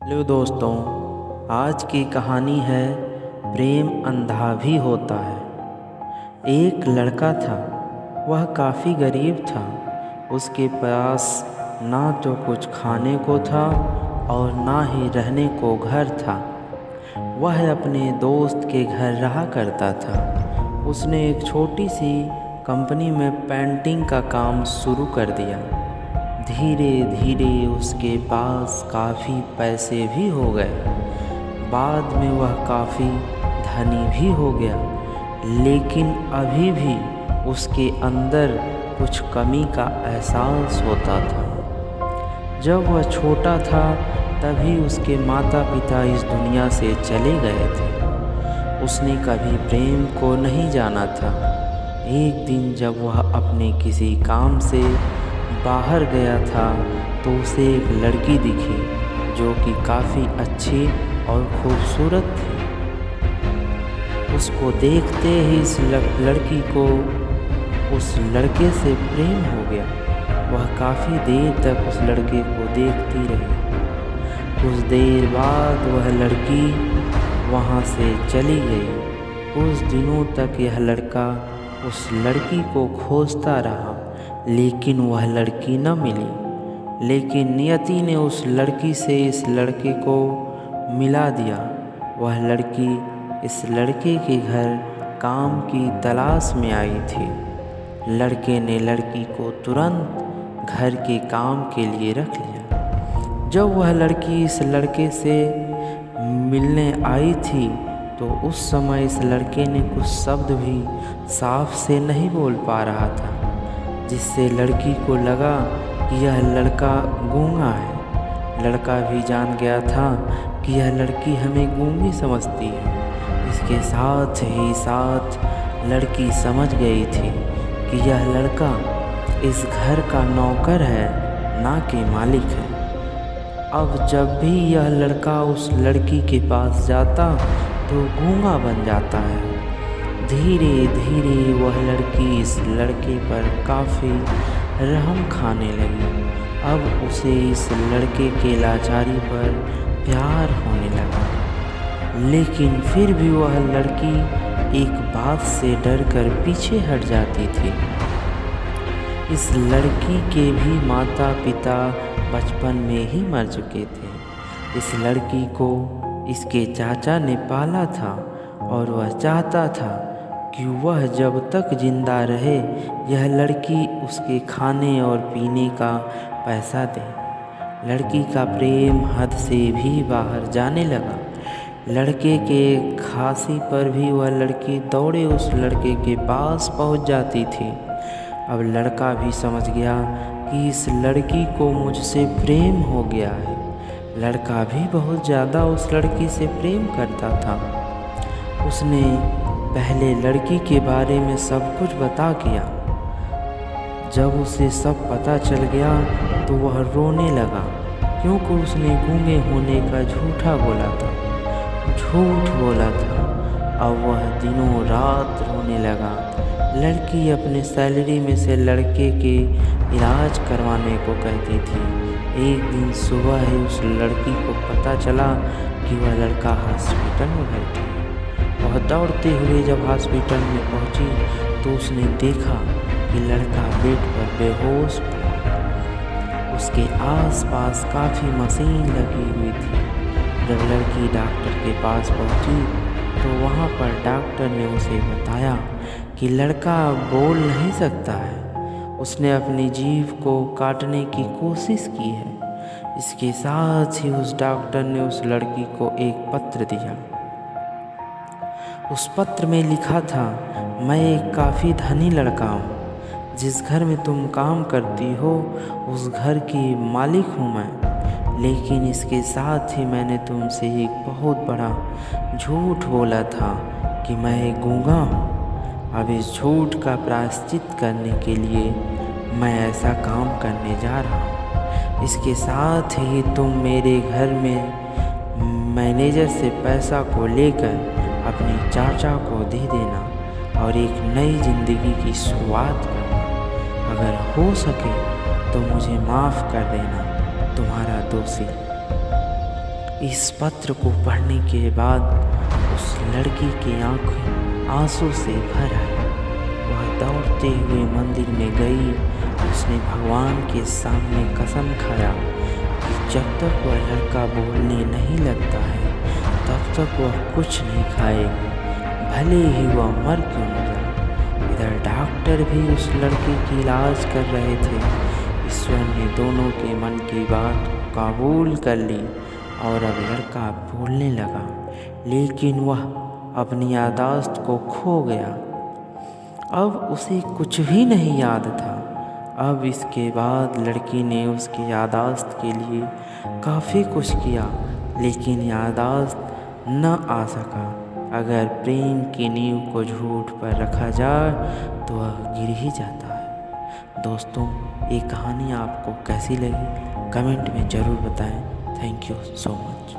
Hello दोस्तों, आज की कहानी है प्रेम अंधा भी होता है। एक लड़का था, वह काफ़ी गरीब था। उसके पास ना तो कुछ खाने को था और ना ही रहने को घर था। वह अपने दोस्त के घर रहा करता था। उसने एक छोटी सी कंपनी में पेंटिंग का काम शुरू कर दिया। धीरे धीरे उसके पास काफ़ी पैसे भी हो गए। बाद में वह काफ़ी धनी भी हो गया, लेकिन अभी भी उसके अंदर कुछ कमी का एहसास होता था। जब वह छोटा था तभी उसके माता पिता इस दुनिया से चले गए थे। उसने कभी प्रेम को नहीं जाना था। एक दिन जब वह अपने किसी काम से बाहर गया था तो उसे एक लड़की दिखी जो कि काफ़ी अच्छी और खूबसूरत थी। उसको देखते ही इस लड़की को उस लड़के से प्रेम हो गया। वह काफ़ी देर तक उस लड़के को देखती रही। कुछ देर बाद वह लड़की वहाँ से चली गई। कुछ दिनों तक यह लड़का उस लड़की को खोजता रहा, लेकिन वह लड़की न मिली। लेकिन नियति ने उस लड़की से इस लड़के को मिला दिया। वह लड़की इस लड़के के घर काम की तलाश में आई थी। लड़के ने लड़की को तुरंत घर के काम के लिए रख लिया। जब वह लड़की इस लड़के से मिलने आई थी तो उस समय इस लड़के ने कुछ शब्द भी साफ से नहीं बोल पा रहा था, जिससे लड़की को लगा कि यह लड़का गूंगा है। लड़का भी जान गया था कि यह लड़की हमें गूंगी समझती है। इसके साथ ही साथ लड़की समझ गई थी कि यह लड़का इस घर का नौकर है, ना कि मालिक है। अब जब भी यह लड़का उस लड़की के पास जाता तो गूंगा बन जाता है। धीरे धीरे वह लड़की इस लड़के पर काफ़ी रहम खाने लगी। अब उसे इस लड़के के लाचारी पर प्यार होने लगा। लेकिन फिर भी वह लड़की एक बात से डरकर पीछे हट जाती थी। इस लड़की के भी माता पिता बचपन में ही मर चुके थे। इस लड़की को इसके चाचा ने पाला था और वह चाहता था कि वह जब तक जिंदा रहे यह लड़की उसके खाने और पीने का पैसा दे। लड़की का प्रेम हद से भी बाहर जाने लगा। लड़के के खांसी पर भी वह लड़की दौड़े उस लड़के के पास पहुंच जाती थी। अब लड़का भी समझ गया कि इस लड़की को मुझसे प्रेम हो गया है। लड़का भी बहुत ज़्यादा उस लड़की से प्रेम करता था। उसने पहले लड़की के बारे में सब कुछ बता किया। जब उसे सब पता चल गया तो वह रोने लगा, क्योंकि उसने गूंगे होने का झूठ बोला था। अब वह दिनों रात रोने लगा। लड़की अपने सैलरी में से लड़के के इलाज करवाने को कहती थी। एक दिन सुबह ही उस लड़की को पता चला कि वह लड़का हॉस्पिटल में भर्ती है। वह दौड़ते हुए जब हॉस्पिटल में पहुंची तो उसने देखा कि लड़का बेड पर बेहोश पड़ा। उसके आसपास काफ़ी मशीन लगी हुई थी। जब लड़की डॉक्टर के पास पहुंची तो वहां पर डॉक्टर ने उसे बताया कि लड़का बोल नहीं सकता है। उसने अपनी जीभ को काटने की कोशिश की है। इसके साथ ही उस डॉक्टर ने उस लड़की को एक पत्र दिया। उस पत्र में लिखा था, मैं एक काफ़ी धनी लड़का हूँ। जिस घर में तुम काम करती हो उस घर की मालिक हूँ मैं। लेकिन इसके साथ ही मैंने तुमसे एक बहुत बड़ा झूठ बोला था कि मैं एक गूंगा हूँ। अब इस झूठ का प्रायश्चित करने के लिए मैं ऐसा काम करने जा रहा हूँ। इसके साथ ही तुम मेरे घर में मैनेजर से पैसा को लेकर अपने चाचा को दे देना और एक नई ज़िंदगी की शुरुआत करना। अगर हो सके तो मुझे माफ़ कर देना, तुम्हारा दोषी। इस पत्र को पढ़ने के बाद उस लड़की की आंखें आंसू से भर आई। वह दौड़ते हुए मंदिर में गई। उसने भगवान के सामने कसम खाया कि जब तक वह लड़का बोलने नहीं लगता है तब तक वह कुछ नहीं खाएगी, भले ही वह मर क्यों न जाए। इधर डॉक्टर भी उस लड़के की इलाज कर रहे थे। ईश्वर ने दोनों के मन की बात कबूल कर ली और अब लड़का बोलने लगा, लेकिन वह अपनी याददाश्त को खो गया। अब उसे कुछ भी नहीं याद था। अब इसके बाद लड़की ने उसकी याददाश्त के लिए काफ़ी कुछ किया, लेकिन याददाश्त न आ सका। अगर प्रेम की नींव को झूठ पर रखा जाए तो वह गिर ही जाता है। दोस्तों, ये कहानी आपको कैसी लगी कमेंट में ज़रूर बताएं। Thank you so much.